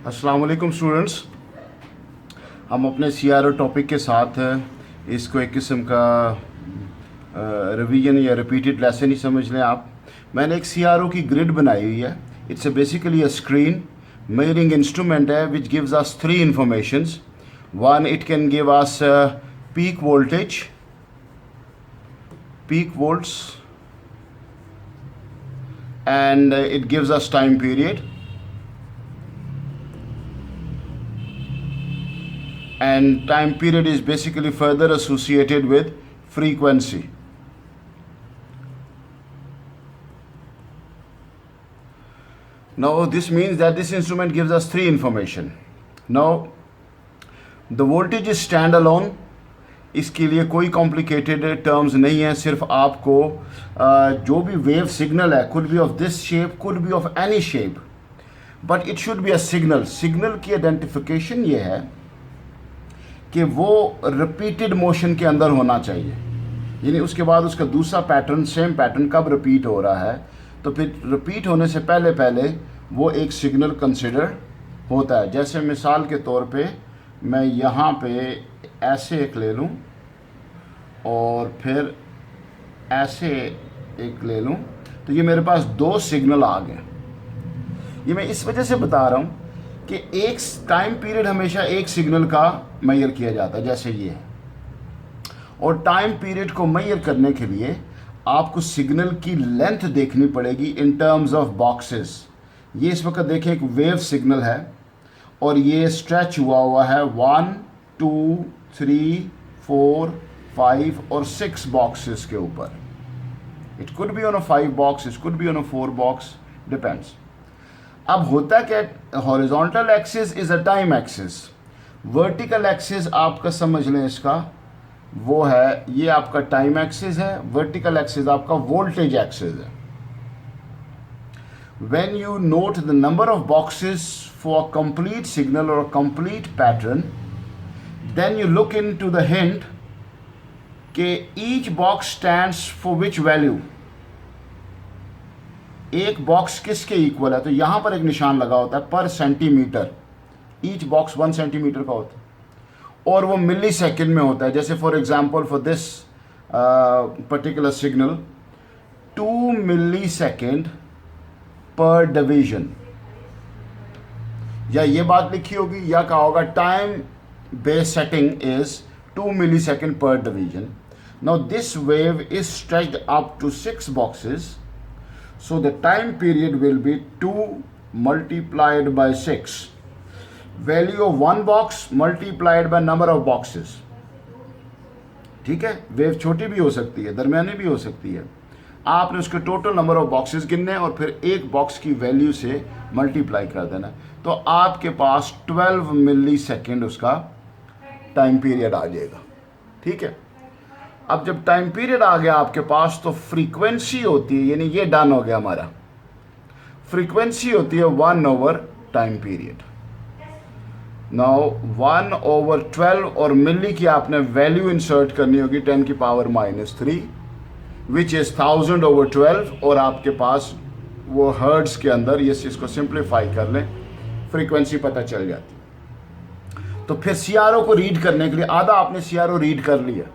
अस्सलाम वालेकुम स्टूडेंट्स। हम अपने CRO टॉपिक के साथ इसको एक किस्म का रिवीजन या रिपीटेड लेसन ही समझ लें आप। मैंने एक CRO की ग्रिड बनाई हुई है। It's basically a screen measuring instrument है which gives us three informations. One, it can give us peak voltage, peak volts, and it gives us time period, and time period is basically further associated with frequency. Now this means that this instrument gives us three information. Now the voltage is standalone. इसके लिए कोई complicated terms नहीं है, सिर्फ आपको जो भी wave signal है, could be of this shape, could be of any shape, but it should be a signal. Signal की आइडेंटिफिकेशन ये है कि वो रिपीटेड मोशन के अंदर होना चाहिए, यानी उसके बाद उसका दूसरा पैटर्न, सेम पैटर्न कब रिपीट हो रहा है, तो फिर रिपीट होने से पहले पहले वो एक सिग्नल कंसिडर होता है। जैसे मिसाल के तौर पे मैं यहाँ पे ऐसे एक ले लूँ और फिर ऐसे एक ले लूँ, तो ये मेरे पास दो सिग्नल आ गए। ये मैं इस वजह से बता रहा हूँ कि एक टाइम पीरियड हमेशा एक सिग्नल का मेजर किया जाता है, जैसे ये है। और टाइम पीरियड को मेजर करने के लिए आपको सिग्नल की लेंथ देखनी पड़ेगी इन टर्म्स ऑफ बॉक्सेस। ये इस वक्त देखें एक वेव सिग्नल है और ये स्ट्रेच हुआ है 1, 2, 3, 4, 5 और 6 बॉक्सेस के ऊपर। It could be on a 5 box, it could be on a 4 box, depends. अब होता क्या, horizontal axis is a time axis, vertical axis आपका समझ लें इसका वो है, ये आपका टाइम एक्सिस है, वर्टिकल एक्सिस आपका वोल्टेज एक्सिस है। When you note the number of boxes for a complete signal or a complete pattern, then you look into the hint कि each box stands for which value, एक box किसके equal है। तो यहां पर एक निशान लगा होता है पर सेंटीमीटर, ईच बॉक्स 1 सेंटीमीटर का होता है और वो मिली सेकेंड में होता है। जैसे for example for this particular signal 2 millisecond per division, या ये बात लिखी होगी या कहा होगा time base setting is 2 millisecond per division. Now this wave is stretched up to 6 boxes, so the time period will be 2 multiplied by 6, value of one box multiplied by number of boxes। ठीक है, wave छोटी भी हो सकती है, दरमियानी भी हो सकती है। आपने उसके टोटल नंबर ऑफ बॉक्सेस गिनने और फिर एक बॉक्स की वैल्यू से मल्टीप्लाई कर देना, तो आपके पास 12 मिली सेकेंड उसका टाइम पीरियड आ जाएगा। ठीक है, अब जब टाइम पीरियड आ गया आपके पास तो फ्रीक्वेंसी होती है, यानी ये डन हो गया हमारा, फ्रीक्वेंसी होती है 1 over time period. Now 1 over 12 और मिली की आपने वैल्यू इंसर्ट करनी होगी 10 की पावर -3 विच इज 1000 ओवर 12, और आपके पास वो हर्ट्ज के अंदर, ये इसको सिंप्लीफाई कर लें, फ्रीक्वेंसी पता चल जाती। तो फिर CRO को रीड करने के लिए आधा आपने CRO रीड कर लिया,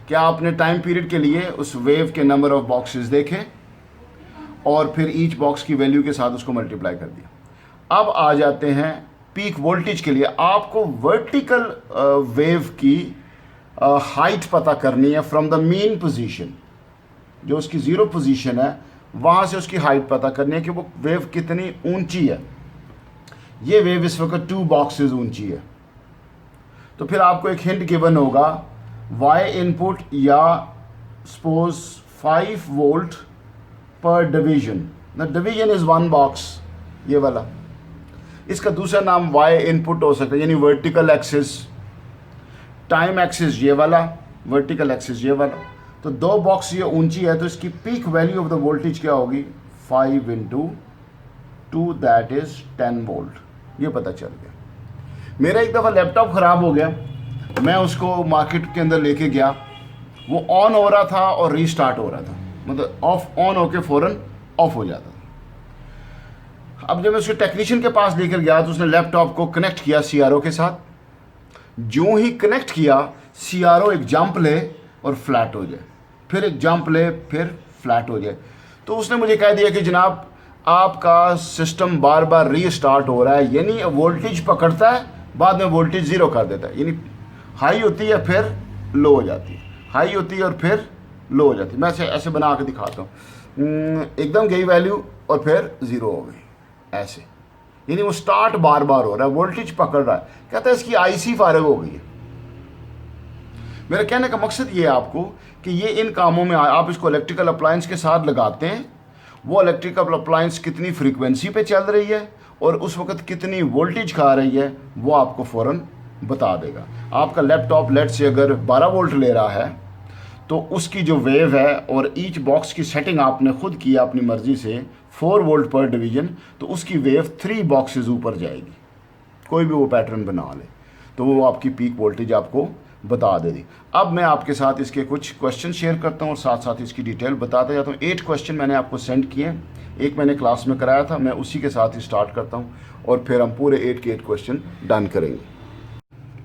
क्या आपने टाइम पीरियड के लिए उस वेव के नंबर ऑफ बॉक्सेस देखे और फिर ईच बॉक्स की वैल्यू के साथ उसको मल्टीप्लाई कर दिया। अब आ जाते हैं पीक वोल्टेज के लिए। आपको वर्टिकल वेव की हाइट पता करनी है फ्रॉम द मेन पोजीशन, जो उसकी 0 पोजीशन है वहाँ से उसकी हाइट पता करनी है कि वो वेव कितनी ऊंची है। ये वेव इस वक्त 2 बॉक्सेस ऊंची है, तो फिर आपको एक हिंट गिवन होगा y इनपुट या सपोज 5 वोल्ट पर division. The division is 1 box, ये वाला। इसका दूसरा नाम y इनपुट हो सकता है, यानी वर्टिकल एक्सिस, टाइम एक्सिस ये वाला, वर्टिकल एक्सिस ये वाला। तो 2 बॉक्स ये ऊंची है, तो इसकी peak value of the voltage क्या होगी, 5 × 2 दैट इज 10 वोल्ट। ये पता चल गया। मेरा एक दफ़ा लैपटॉप ख़राब हो गया, मैं उसको मार्केट के अंदर लेके गया, वो ऑन हो रहा था और रीस्टार्ट हो रहा था, मतलब ऑफ ऑन होके फ़ौरन ऑफ हो जाता था। अब जब मैं उसके टेक्नीशियन के पास लेकर गया तो उसने लैपटॉप को कनेक्ट किया सीआरओ के साथ। जो ही कनेक्ट किया सीआरओ एक जंप ले और फ्लैट हो जाए, फिर एक जंप ले, फिर फ्लैट हो जाए। तो उसने मुझे कह दिया कि जनाब आपका सिस्टम बार बार रीस्टार्ट हो रहा है, यानी वोल्टेज पकड़ता है, बाद में वोल्टेज ज़ीरो कर देता है, यानी हाई होती है फिर लो हो जाती है, हाई होती है और फिर लो हो जाती है। मैं ऐसे बना के दिखाता हूँ, एकदम गई वैल्यू और फिर ज़ीरो हो गई, ऐसे, यानी वो स्टार्ट बार बार हो रहा है, वोल्टेज पकड़ रहा है। कहता है इसकी आईसी फारग हो गई है। मेरा कहने का मकसद ये है आपको कि ये इन कामों में आप इसको इलेक्ट्रिकल अप्लायंस के साथ लगाते हैं, वो इलेक्ट्रिकल अप्लायंस कितनी फ्रीक्वेंसी पे चल रही है और उस वक्त कितनी वोल्टेज खा रही है वो आपको फ़ौरन बता देगा। आपका लैपटॉप लेट से अगर 12 वोल्ट ले रहा है तो उसकी जो वेव है, और ईच बॉक्स की सेटिंग आपने खुद किया अपनी मर्ज़ी से 4 वोल्ट पर डिवीज़न, तो उसकी वेव 3 बॉक्सेस ऊपर जाएगी। कोई भी वो पैटर्न बना ले तो वो आपकी पीक वोल्टेज आपको बता देगी। अब मैं आपके साथ इसके कुछ क्वेश्चन शेयर करता हूँ और साथ साथ इसकी डिटेल बताता जाता हूँ। 8 क्वेश्चन मैंने आपको सेंड किए, एक मैंने क्लास में कराया था, मैं उसी के साथ ही स्टार्ट करता हूँ और फिर हम पूरे 8 के 8 क्वेश्चन डन करेंगे।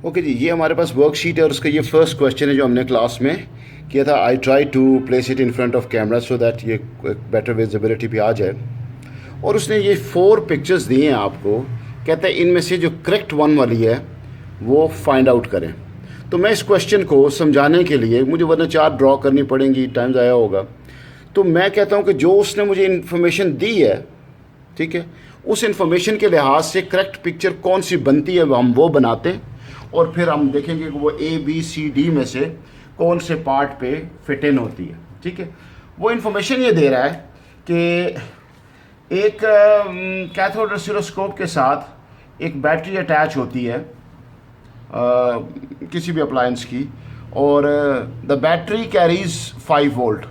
ओके जी, ये हमारे पास वर्कशीट है और उसका ये फर्स्ट क्वेश्चन है जो हमने क्लास में किया था। I try to place it in front of camera so that ये बेटर विजिबिलिटी भी आ जाए। और उसने ये 4 पिक्चर्स दिए हैं आपको, कहता है इनमें से जो करेक्ट वन वाली है वो फाइंड आउट करें। तो मैं इस क्वेश्चन को समझाने के लिए, मुझे वरना चार्ट ड्रॉ करनी पड़ेंगी, टाइम ज़ाया होगा, तो मैं कहता हूँ कि जो उसने मुझे इन्फॉर्मेशन दी है, ठीक है, उस इन्फॉर्मेशन के लिहाज से करेक्ट पिक्चर कौन सी बनती है हम वो बनाते हैं और फिर हम देखेंगे कि वो ABCD में से कौन से पार्ट पे फिट इन होती है। ठीक है, वो इन्फॉर्मेशन ये दे रहा है कि एक कैथोड ऑसिलोस्कोप के साथ एक बैटरी अटैच होती है किसी भी अप्लायंस की, और द बैटरी कैरीज 5 वोल्ट।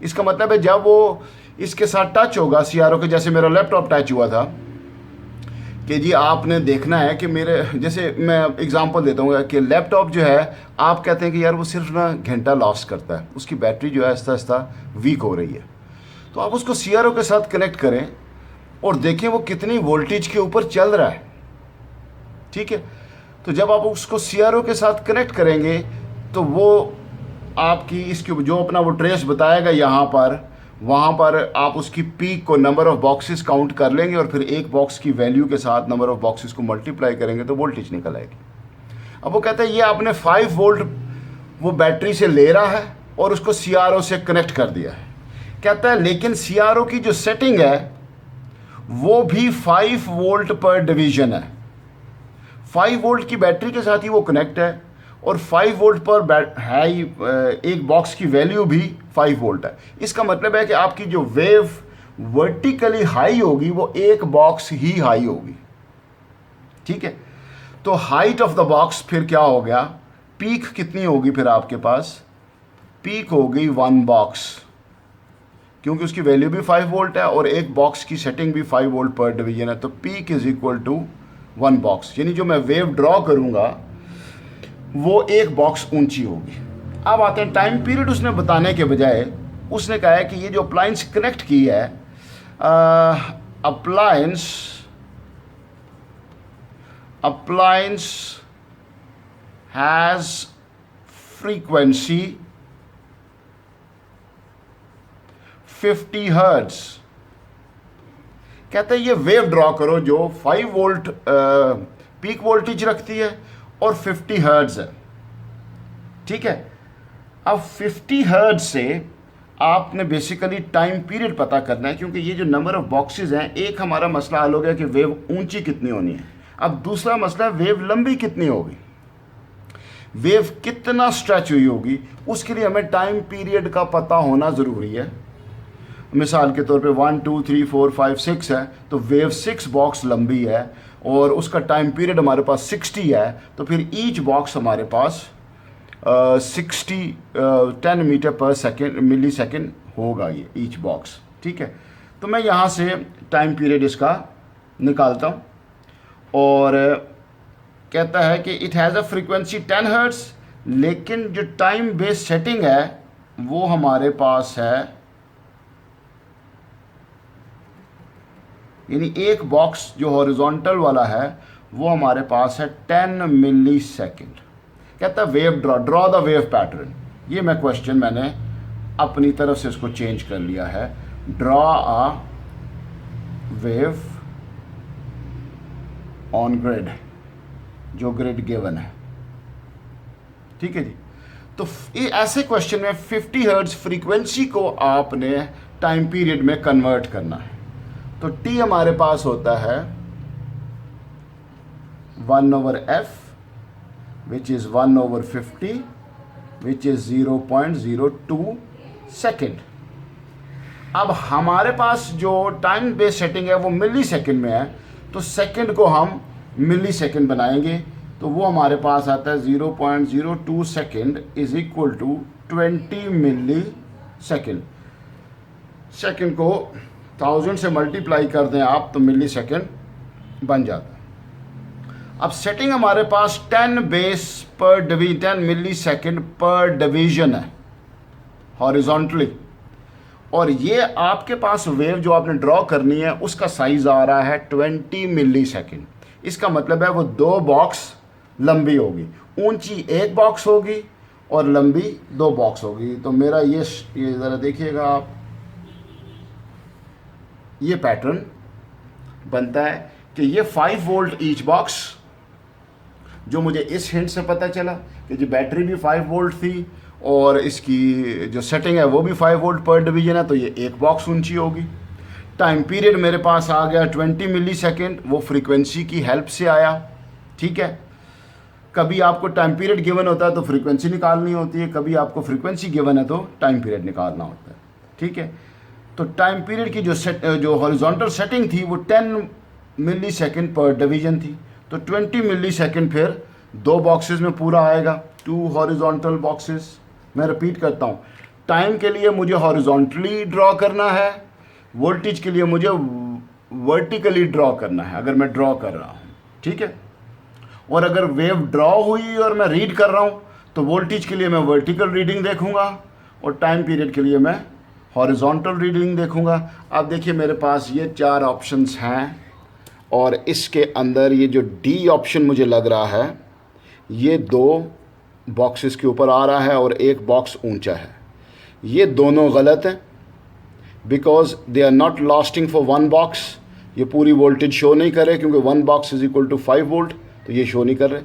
इसका मतलब है जब वो इसके साथ टच होगा सीआरओ के, जैसे मेरा लैपटॉप टच हुआ था, कि जी आपने देखना है कि मेरे, जैसे मैं एग्जांपल देता हूँ कि लैपटॉप जो है आप कहते हैं कि यार वो सिर्फ ना घंटा लॉस करता है, उसकी बैटरी जो है आहिस्ता आहिस्ता वीक हो रही है, तो आप उसको सीआरओ के साथ कनेक्ट करें और देखें वो कितनी वोल्टेज के ऊपर चल रहा है। ठीक है, तो जब आप उसको सीआरओ के साथ कनेक्ट करेंगे तो वो आपकी इसकी जो अपना वो ट्रेस बताएगा यहाँ पर, वहाँ पर आप उसकी पीक को नंबर ऑफ़ बॉक्सेस काउंट कर लेंगे और फिर एक बॉक्स की वैल्यू के साथ नंबर ऑफ़ बॉक्सेस को मल्टीप्लाई करेंगे तो वोल्टेज निकल आएगी। अब वो कहता है ये आपने 5 वोल्ट वो बैटरी से ले रहा है और उसको सीआरओ से कनेक्ट कर दिया है। कहता है लेकिन सीआरओ की जो सेटिंग है वो भी 5 वोल्ट पर डिवीज़न है, 5 वोल्ट की बैटरी के साथ ही वो कनेक्ट है और 5 वोल्ट पर है एक बॉक्स की वैल्यू भी 5 वोल्ट है। इसका मतलब है कि आपकी जो वेव वर्टिकली हाई होगी वो एक बॉक्स ही हाई होगी। ठीक है, तो हाइट ऑफ द बॉक्स फिर क्या हो गया, पीक कितनी होगी फिर आपके पास, पीक हो गई 1 बॉक्स, क्योंकि उसकी वैल्यू भी 5 वोल्ट है और एक बॉक्स की सेटिंग भी 5 वोल्ट पर डिवीजन है, तो peak is equal to 1 box, यानी जो मैं वेव ड्रॉ करूंगा वो एक बॉक्स ऊंची होगी। अब आते हैं टाइम पीरियड। उसने बताने के बजाय उसने कहा है कि ये जो अप्लायंस कनेक्ट की है, अप्लायंस हैज फ्रीक्वेंसी 50 हर्ट्ज। कहते हैं ये वेव ड्रॉ करो जो 5 वोल्ट पीक वोल्टेज रखती है और 50 हर्ट्ज है। ठीक है, अब 50 हर्ट्ज से आपने बेसिकली टाइम पीरियड पता करना है, क्योंकि ये जो नंबर ऑफ बॉक्सेस हैं, एक हमारा मसला हल हो गया कि वेव ऊंची कितनी होनी है, अब दूसरा मसला है वेव लंबी कितनी होगी, वेव कितना स्ट्रेच हुई होगी, उसके लिए हमें टाइम पीरियड का पता होना ज़रूरी है। मिसाल के तौर पे 1 2 3 4 5 6 है, तो वेव 6 बॉक्स लंबी है और उसका टाइम पीरियड हमारे पास 60 है, तो फिर ईच बॉक्स हमारे पास 10 मीटर पर सेकेंड मिली सेकेंड होगा ये ईच बॉक्स। ठीक है, तो मैं यहाँ से टाइम पीरियड इसका निकालता हूँ और कहता है कि it has a frequency 10 hertz, लेकिन जो टाइम बेस्ड सेटिंग है वो हमारे पास है यानी एक बॉक्स जो हॉरिजॉन्टल वाला है वो हमारे पास है 10 मिली सेकेंड। कहता है wave draw the wave pattern. ये मैं क्वेश्चन मैंने अपनी तरफ से इसको चेंज कर लिया है, draw a wave on grid, जो ग्रिड गिवन है। ठीक है जी। तो ऐसे क्वेश्चन में 50 हर्ट्ज फ्रीक्वेंसी को आपने टाइम पीरियड में कन्वर्ट करना है। तो टी हमारे पास होता है 1/f which is 1/50 which is 0.02 second. अब हमारे पास जो टाइम बेस सेटिंग है वो मिली सेकेंड में है, तो सेकेंड को हम मिली सेकेंड बनाएंगे, तो वो हमारे पास आता है 0.02 second is equal to 20 millisecond. Second को 1000 से मल्टीप्लाई कर दें आप तो मिली सेकेंड बन जाता है। अब सेटिंग हमारे पास 10 मिली सेकेंड पर डिवीजन है हॉरिजॉन्टली, और ये आपके पास वेव जो आपने ड्रॉ करनी है उसका साइज आ रहा है 20 मिली सेकेंड। इसका मतलब है वो 2 बॉक्स लंबी होगी, ऊंची 1 बॉक्स होगी और लंबी 2 बॉक्स होगी। तो मेरा ये ज़रा देखिएगा आप, ये पैटर्न बनता है कि ये 5 वोल्ट ईच बॉक्स, जो मुझे इस हिंट से पता चला कि जो बैटरी भी 5 वोल्ट थी और इसकी जो सेटिंग है वो भी 5 वोल्ट पर डिवीजन है, तो ये 1 बॉक्स ऊंची होगी। टाइम पीरियड मेरे पास आ गया 20 मिली सेकेंड, वो फ्रीक्वेंसी की हेल्प से आया। ठीक है, कभी आपको टाइम पीरियड गिवन होता है तो फ्रीक्वेंसी निकालनी होती है, कभी आपको फ्रीक्वेंसी गिवन है तो टाइम पीरियड निकालना होता है। ठीक है, तो टाइम पीरियड की जो हॉरिजॉन्टल सेटिंग थी वो 10 मिली सेकेंड पर डिवीजन थी, तो 20 मिली सेकेंड फिर 2 बॉक्सेस में पूरा आएगा, 2 हॉरिजॉन्टल बॉक्सेस। मैं रिपीट करता हूँ, टाइम के लिए मुझे हॉरिजॉन्टली ड्रॉ करना है, वोल्टेज के लिए मुझे वर्टिकली ड्रॉ करना है अगर मैं ड्रॉ कर रहा हूँ। ठीक है, और अगर वेव ड्रॉ हुई और मैं रीड कर रहा हूँ तो वोल्टेज के लिए मैं वर्टिकल रीडिंग देखूंगा और टाइम पीरियड के लिए मैं हॉरिजॉन्टल रीडिंग देखूंगा। अब देखिए मेरे पास ये 4 ऑप्शंस हैं और इसके अंदर ये जो डी ऑप्शन मुझे लग रहा है ये 2 बॉक्सेस के ऊपर आ रहा है और 1 बॉक्स ऊंचा है। ये दोनों गलत हैं because they are not lasting for 1 box. ये पूरी वोल्टेज शो नहीं कर रहे क्योंकि 1 box is equal to 5 volt, तो ये शो नहीं कर रहे।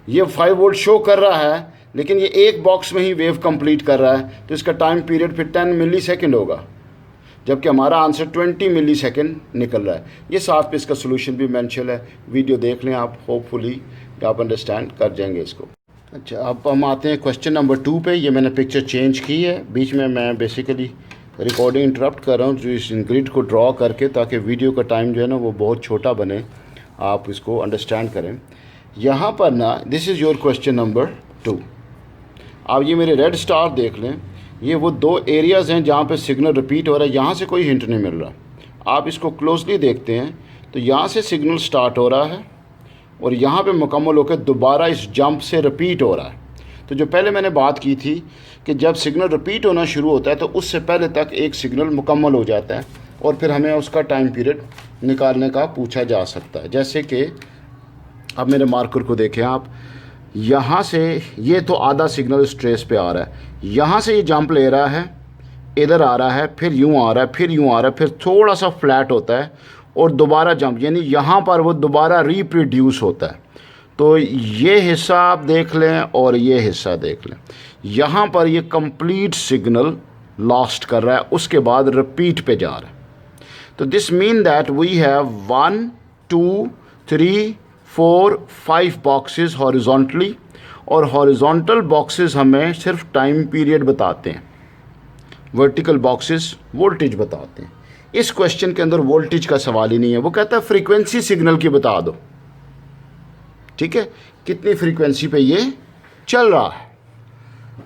ये 5 वोल्ट शो कर रहा है लेकिन ये 1 बॉक्स में ही वेव कंप्लीट कर रहा है, तो इसका टाइम पीरियड फिर 10 मिली सेकेंड होगा, जबकि हमारा आंसर 20 मिली सेकेंड निकल रहा है। ये साथ पे इसका सोल्यूशन भी मेंशन है, वीडियो देख लें आप, होपफुली आप अंडरस्टैंड कर जाएंगे इसको। अच्छा, अब हम आते हैं क्वेश्चन नंबर 2 पे। ये मैंने पिक्चर चेंज की है, बीच में मैं बेसिकली रिकॉर्डिंग इंटरप्ट कर रहा हूँ इस ग्रिड को ड्रॉ करके, ताकि वीडियो का टाइम जो है ना वो बहुत छोटा बने, आप इसको अंडरस्टैंड करें। यहाँ पर ना, this is your question number 2। आप ये मेरे रेड स्टार देख लें, ये वो 2 एरियाज़ हैं जहाँ पे सिग्नल रिपीट हो रहा है, यहाँ से कोई हिंट नहीं मिल रहा। आप इसको क्लोजली देखते हैं तो यहाँ से सिग्नल स्टार्ट हो रहा है और यहाँ पे मुकम्मल होकर दोबारा इस जंप से रिपीट हो रहा है। तो जो पहले मैंने बात की थी कि जब सिग्नल रिपीट होना शुरू होता है तो उससे पहले तक एक सिग्नल मुकम्मल हो जाता है और फिर हमें उसका टाइम पीरियड निकालने का पूछा जा सकता है। जैसे कि अब मेरे मार्कर को देखें आप, यहाँ से ये तो आधा सिग्नल इस ट्रेस पे आ रहा है, यहाँ से ये जंप ले रहा है, इधर आ रहा है, फिर यूँ आ रहा है, फिर यूँ आ रहा है, फिर थोड़ा सा फ्लैट होता है और दोबारा जंप, यानी यहाँ पर वो दोबारा रीप्रोड्यूस होता है। तो ये हिस्सा आप देख लें और ये हिस्सा देख लें, यहाँ पर ये कंप्लीट सिग्नल लॉस्ट कर रहा है, उसके बाद रिपीट पे जा रहा है। तो this mean that we have 1 2 3 4 5 boxes horizontally, और हॉरिजॉन्टल बॉक्सेस हमें सिर्फ टाइम पीरियड बताते हैं, वर्टिकल बॉक्सेस वोल्टेज बताते हैं। इस क्वेश्चन के अंदर वोल्टेज का सवाल ही नहीं है, वो कहता है फ्रीक्वेंसी सिग्नल की बता दो। ठीक है, कितनी फ्रीक्वेंसी पे ये चल रहा है।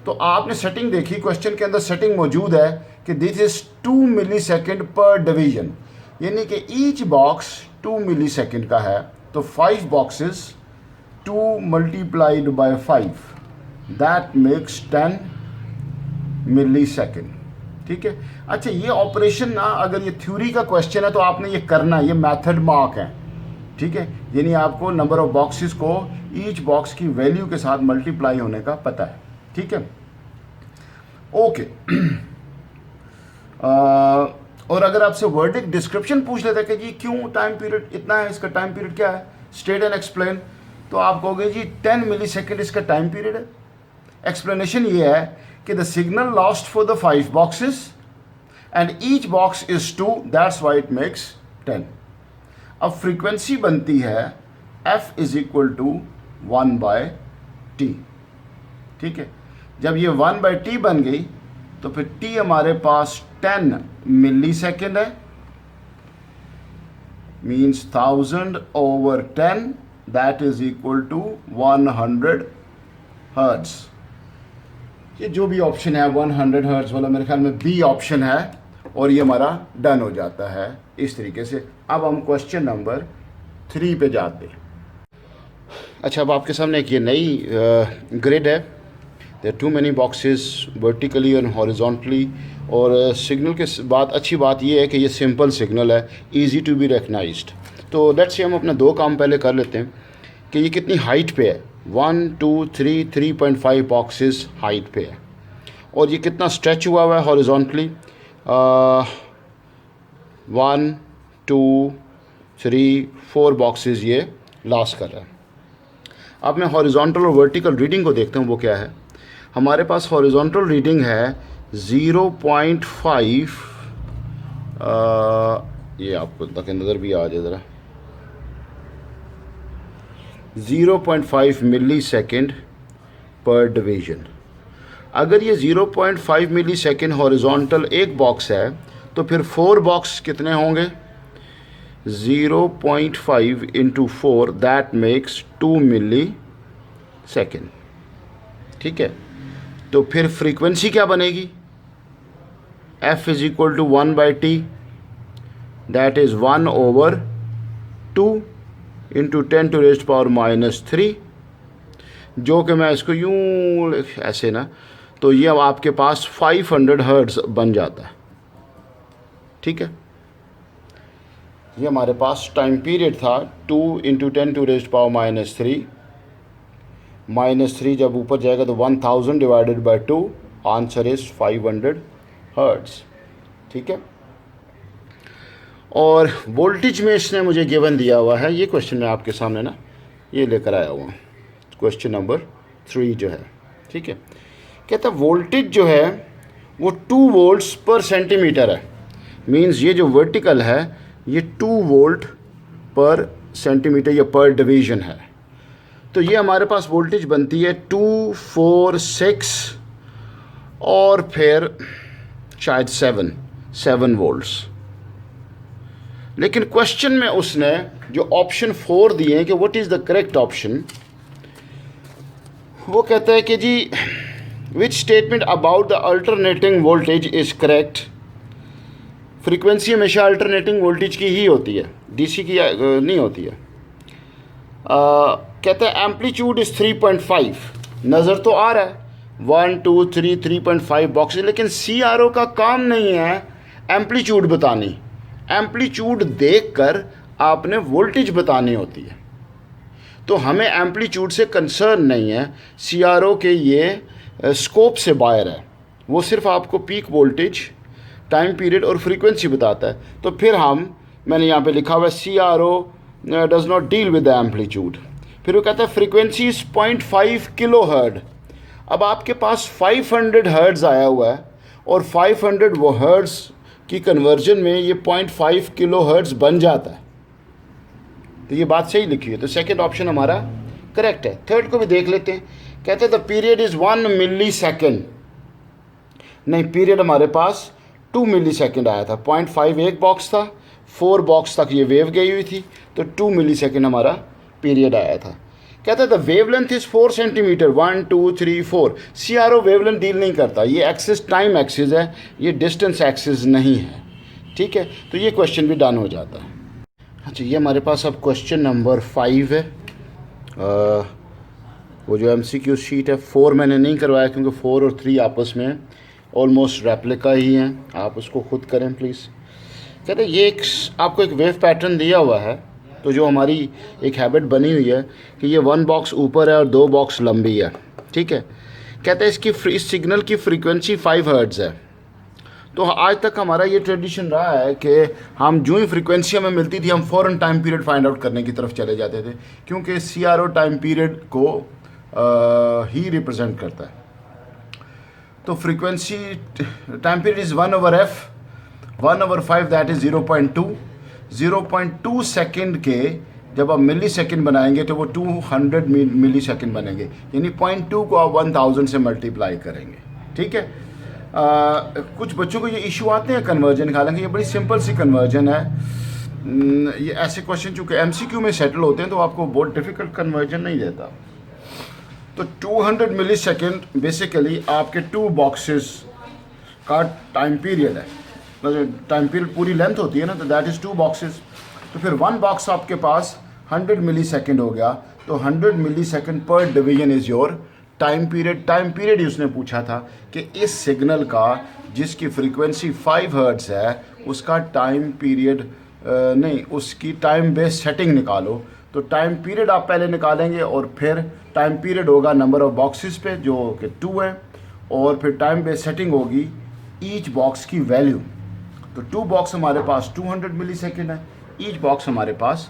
तो आपने सेटिंग देखी, क्वेश्चन के अंदर सेटिंग मौजूद है कि this is 2 millisecond per division, यानी कि ईच बॉक्स 2 मिली सेकेंड का है, तो 5 boxes 2 multiplied by 5 that makes 10 millisecond. ठीक है। अच्छा, ये ऑपरेशन ना, अगर ये थ्योरी का क्वेश्चन है तो आपने ये करना, ये मेथड मार्क है, ठीक है। यानी आपको नंबर ऑफ बॉक्सेस को ईच बॉक्स की वैल्यू के साथ मल्टीप्लाई होने का पता है, ठीक है। ओके। और अगर आपसे वर्डिक डिस्क्रिप्शन पूछ लेते कि जी क्यों टाइम पीरियड इतना है, इसका टाइम पीरियड क्या है, स्टेट एंड एक्सप्लेन, तो आप कहोगे जी 10 मिली सेकेंड इसका टाइम पीरियड है। एक्सप्लेनेशन ये है कि the signal lost for the 5 boxes and each box is 2, that's why it makes 10। अब फ्रीक्वेंसी बनती है f is equal to 1/t, ठीक है। जब ये 1/t बन गई तो फिर t हमारे पास 10 मिली सेकेंड है, means 1000/10, that is equal to 100 hertz. ये जो भी ऑप्शन है 100 हर्ट्ज वाला मेरे ख्याल में बी ऑप्शन है, और ये हमारा डन हो जाता है इस तरीके से। अब हम क्वेश्चन नंबर 3 पे जाते हैं। अच्छा, अब आपके सामने एक ये नई ग्रिड है। There too many boxes vertically and horizontally, और सिग्नल के बाद अच्छी बात ये है कि ये सिंपल सिग्नल है, इजी टू बी रिकग्नाइज्ड। तो लेट्स से हम अपना 2 काम पहले कर लेते हैं कि ये कितनी हाइट पे है। 1 2 3 3.5 बॉक्सेस हाइट पे है, और ये कितना स्ट्रेच हुआ हुआ है हॉरिजॉन्टली। 1 2 3 4 बॉक्सेस ये लॉस कर रहा है। अब मैं हॉरिजॉन्टल और वर्टिकल रीडिंग को देखता हूँ, वो क्या है। हमारे पास हॉरिजॉन्टल रीडिंग है 0.5, ये आपको तक नज़र भी आ जाए ज़रा, 0.5 मिली सेकेंड पर डिवीजन। अगर ये 0.5 मिली सेकेंड हॉरिजॉन्टल एक बॉक्स है तो फिर 4 बॉक्स कितने होंगे, 0.5 into 4, that makes 2 millisecond, ठीक है। तो फिर फ्रीक्वेंसी क्या बनेगी, f is equal to 1/t, that is 1/2 into 10 to raised power -3, जो कि मैं इसको यूँ ऐसे ना, तो ये अब आपके पास 500 हर्ट्ज़ बन जाता है, ठीक है। ये हमारे पास टाइम पीरियड था 2 इंटू 10 टू रेज़्ड पावर -3 जब ऊपर जाएगा तो 1000 divided by 2, answer is 500 hertz, ठीक है। और वोल्टेज में इसने मुझे गिवन दिया हुआ है, ये क्वेश्चन मैं आपके सामने ना ये लेकर आया हुआ हूँ, क्वेश्चन नंबर 3 जो है, ठीक है। कहता है वोल्टेज जो है वो 2 वोल्ट्स पर सेंटीमीटर है, मींस ये जो वर्टिकल है ये 2 वोल्ट पर सेंटीमीटर या पर डिवीजन है। तो ये हमारे पास वोल्टेज बनती है 2 4 6 और फिर शायद 7 वोल्ट्स। लेकिन क्वेश्चन में उसने जो ऑप्शन 4 दिए हैं कि what is the correct option, वो कहता है कि जी which statement about the alternating voltage is correct. Frequency हमेशा अल्टरनेटिंग वोल्टेज की ही होती है, डीसी की नहीं होती है। कहता है एम्पलीट्यूड इज़ 3.5, नज़र तो आ रहा है 1 2 3 3.5 बॉक्सेस, लेकिन CRO का काम नहीं है एम्पलीट्यूड बतानी। एम्पलीट्यूड देखकर आपने वोल्टेज बतानी होती है। तो हमें एम्पलीट्यूड से कंसर्न नहीं है, CRO के ये स्कोप से बाहर है, वो सिर्फ आपको पीक वोल्टेज, टाइम पीरियड और फ्रीक्वेंसी बताता है। तो फिर मैंने यहाँ पे लिखा हुआ है CRO does not deal with the amplitude. फिर वो कहता है फ्रीक्वेंसी इज़ 0.5 किलो हर्ट्ज़। अब आपके पास 500 हर्ट्ज़ आया हुआ है, और 500 वो हर्ट्ज़ की कन्वर्जन में ये 0.5 किलो हर्ट्ज़ बन जाता है। तो ये बात सही लिखी है, तो सेकंड ऑप्शन हमारा करेक्ट है। थर्ड को भी देख लेते हैं। कहते हैं the period is 1 millisecond. नहीं, पीरियड हमारे पास 2 मिली सेकेंड आया था। 0.5 एक बॉक्स था, 4 बॉक्स तक ये वेव गई हुई थी, तो 2 मिली सेकेंड हमारा पीरियड आया था। कहता है the wavelength is 4 centimetre, 1 2 3 4। CRO wavelength deal नहीं करता, ये एक्सिस टाइम एक्सिस है, ये डिस्टेंस एक्सिस नहीं है, ठीक है। तो ये क्वेश्चन भी डन हो जाता है। अच्छा, ये हमारे पास अब क्वेश्चन नंबर 5 है। वो जो MCQ शीट है 4 मैंने नहीं करवाया क्योंकि 4 और 3 आपस में ऑलमोस्ट रेप्लिका ही हैं, आप उसको खुद करें प्लीज़। कहते हैं ये आपको एक वेव पैटर्न दिया हुआ है, तो जो हमारी एक हैबिट बनी हुई है कि ये 1 बॉक्स ऊपर है और 2 बॉक्स लंबी है, ठीक है। कहते हैं इस सिग्नल की फ्रीक्वेंसी 5 हर्ट्ज़ है। तो आज तक हमारा ये ट्रेडिशन रहा है कि हम जो ही फ्रीक्वेंसी हमें मिलती थी हम फ़ौरन टाइम पीरियड फाइंड आउट करने की तरफ चले जाते थे, क्योंकि CRO टाइम पीरियड को ही रिप्रेजेंट करता है। तो frequency time period is 1/f, 1/5 that is 0.2 second के जब आप मिली सेकेंड बनाएंगे तो वो 200 मिली सेकेंड बनेंगे, यानी 0.2 को आप 1000 से मल्टीप्लाई करेंगे, ठीक है। कुछ बच्चों को ये इशू आते हैं कन्वर्जन, हालांकि ये बड़ी सिंपल सी कन्वर्जन है। ये ऐसे क्वेश्चन चूँकि MCQ में सेटल होते हैं तो आपको बहुत डिफ़िकल्ट कन्वर्जन नहीं देता। तो 200 मिली सेकेंड बेसिकली आपके 2 बॉक्सेस का टाइम पीरियड है। टाइम पीरियड पूरी लेंथ होती है ना, तो दैट इज़ 2 बॉक्सेस। तो फिर 1 बॉक्स आपके पास 100 मिली सेकेंड हो गया, तो 100 millisecond per division is your time period. Time period ही उसने पूछा था कि इस सिग्नल का जिसकी फ्रीक्वेंसी 5 हर्ट्ज़ है उसका टाइम पीरियड नहीं, उसकी टाइम बेस सेटिंग निकालो। तो टाइम पीरियड आप पहले निकालेंगे और फिर टाइम पीरियड होगा नंबर ऑफ़ बॉक्सेस पे जो कि 2 है, और फिर टाइम बेस सेटिंग होगी ईच बॉक्स की वैल्यू। तो 2 बॉक्स हमारे पास 200 मिली सेकेंड है, ईच बॉक्स हमारे पास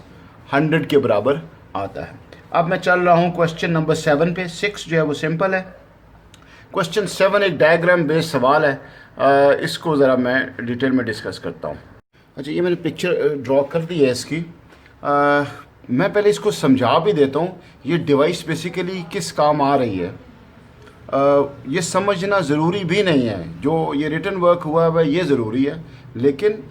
100 के बराबर आता है। अब मैं चल रहा हूँ क्वेश्चन नंबर 7 पे। 6 जो है वो सिंपल है। क्वेश्चन 7 एक डायग्राम बेस्ड सवाल है, इसको ज़रा मैं डिटेल में डिस्कस करता हूँ। अच्छा, ये मैंने पिक्चर ड्रॉ कर दी है इसकी। मैं पहले इसको समझा भी देता हूँ ये डिवाइस बेसिकली किस काम आ रही है। ये समझना ज़रूरी भी नहीं है, जो ये रिटन वर्क हुआ है ये ज़रूरी है, लेकिन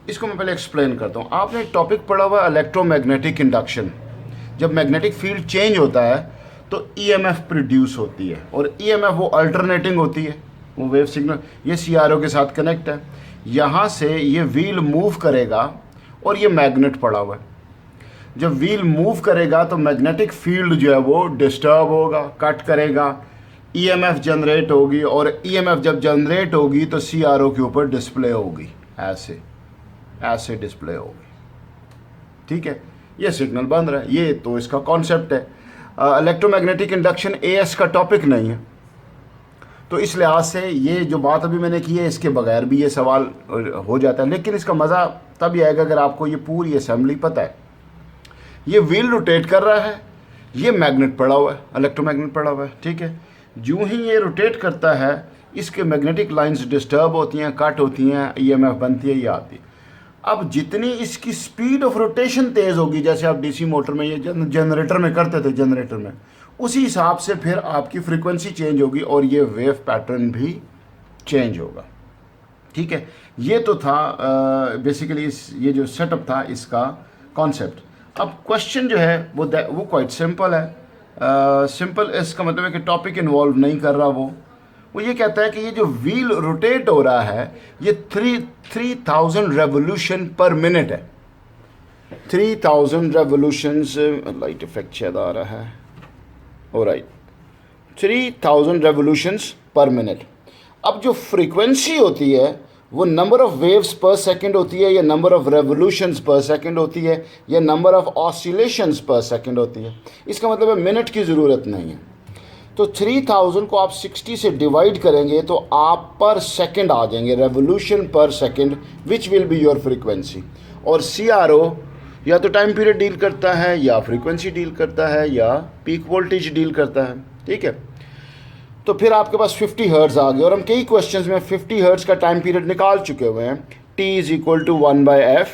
इसको मैं पहले एक्सप्लेन करता हूँ। आपने एक टॉपिक पढ़ा हुआ है इलेक्ट्रोमैग्नेटिक इंडक्शन। जब मैग्नेटिक फील्ड चेंज होता है तो EMF प्रोड्यूस होती है, और EMF वो अल्टरनेटिंग होती है, वो वेव सिग्नल ये CRO के साथ कनेक्ट है। यहाँ से ये व्हील मूव करेगा और ये मैग्नेट पड़ा हुआ है। जब व्हील मूव करेगा तो मैग्नेटिक फील्ड जो है वो डिस्टर्ब होगा, कट करेगा, EMF जनरेट होगी, और EMF जब जनरेट होगी तो CRO के ऊपर डिस्प्ले होगी, ऐसे डिस्प्ले होगी, ठीक है। ये सिग्नल बन रहा है, ये तो इसका कॉन्सेप्ट है। इलेक्ट्रोमैग्नेटिक इंडक्शन AS का टॉपिक नहीं है, तो इस लिहाज से ये जो बात अभी मैंने की है इसके बगैर भी ये सवाल हो जाता है, लेकिन इसका मज़ा तभी आएगा अगर आपको ये पूरी असेंबली पता है। ये व्हील रोटेट कर रहा है, ये मैग्नेट पड़ा हुआ है, इलेक्ट्रोमैग्नेट पड़ा हुआ है, ठीक है। जो ही ये रोटेट करता है इसके मैग्नेटिक लाइंस डिस्टर्ब होती हैं, कट होती हैं, EMF बनती है, ये आती है। अब जितनी इसकी स्पीड ऑफ रोटेशन तेज़ होगी, जैसे आप DC मोटर में ये जनरेटर में करते थे, जनरेटर में, उसी हिसाब से फिर आपकी फ्रीक्वेंसी चेंज होगी और ये वेव पैटर्न भी चेंज होगा, ठीक है। ये तो था बेसिकली ये जो सेटअप था इसका कॉन्सेप्ट। अब क्वेश्चन जो है वो क्वाइट सिंपल है। सिंपल इसका मतलब है कि टॉपिक इन्वॉल्व नहीं कर रहा वो ये कहता है कि ये जो व्हील रोटेट हो रहा है ये 3000 रेवोल्यूशन पर मिनट है। 3000 रेवोल्यूशंस, लाइट इफेक्ट शायद आ रहा है, ऑलराइट, 3000 रेवोल्यूशंस पर मिनट। अब जो फ्रीक्वेंसी होती है वो नंबर ऑफ वेव्स पर सेकंड होती है, या नंबर ऑफ रेवोल्यूशंस पर सेकंड होती है, या नंबर ऑफ ऑसिलेशंस पर सेकंड होती है। इसका मतलब है मिनट की ज़रूरत नहीं है। तो 3000 को आप 60 से डिवाइड करेंगे तो आप पर सेकंड आ जाएंगे, रेवोल्यूशन पर second, which will be your frequency. और CRO या तो टाइम पीरियड डील करता है, या फ्रीक्वेंसी डील करता है, या पीक वोल्टेज डील करता है, ठीक है। तो फिर आपके पास 50 हर्ट्ज़ आ गए, और हम कई क्वेश्चंस में 50 हर्ट्ज़ का टाइम पीरियड निकाल चुके हुए हैं। T = 1/f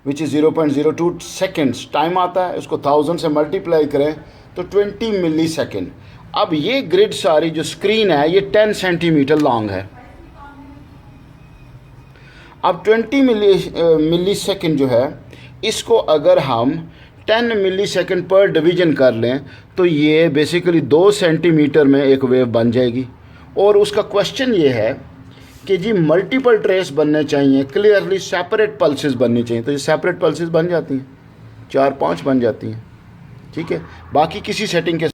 which is 0.02 seconds time आता है, उसको 1000 से मल्टीप्लाई करें तो 20 मिली सेकेंड। अब ये ग्रिड सारी जो स्क्रीन है ये 10 सेंटीमीटर लॉन्ग है। अब 20 मिली सेकेंड जो है इसको अगर हम 10 मिली सेकेंड पर डिवीजन कर लें तो ये बेसिकली 2 सेंटीमीटर में एक वेव बन जाएगी। और उसका क्वेश्चन ये है कि जी मल्टीपल ट्रेस बनने चाहिए, क्लियरली सेपरेट पल्सेस बननी चाहिए। तो ये सेपरेट पल्सेस बन जाती हैं, 4-5 बन जाती हैं, ठीक है। बाकी किसी सेटिंग के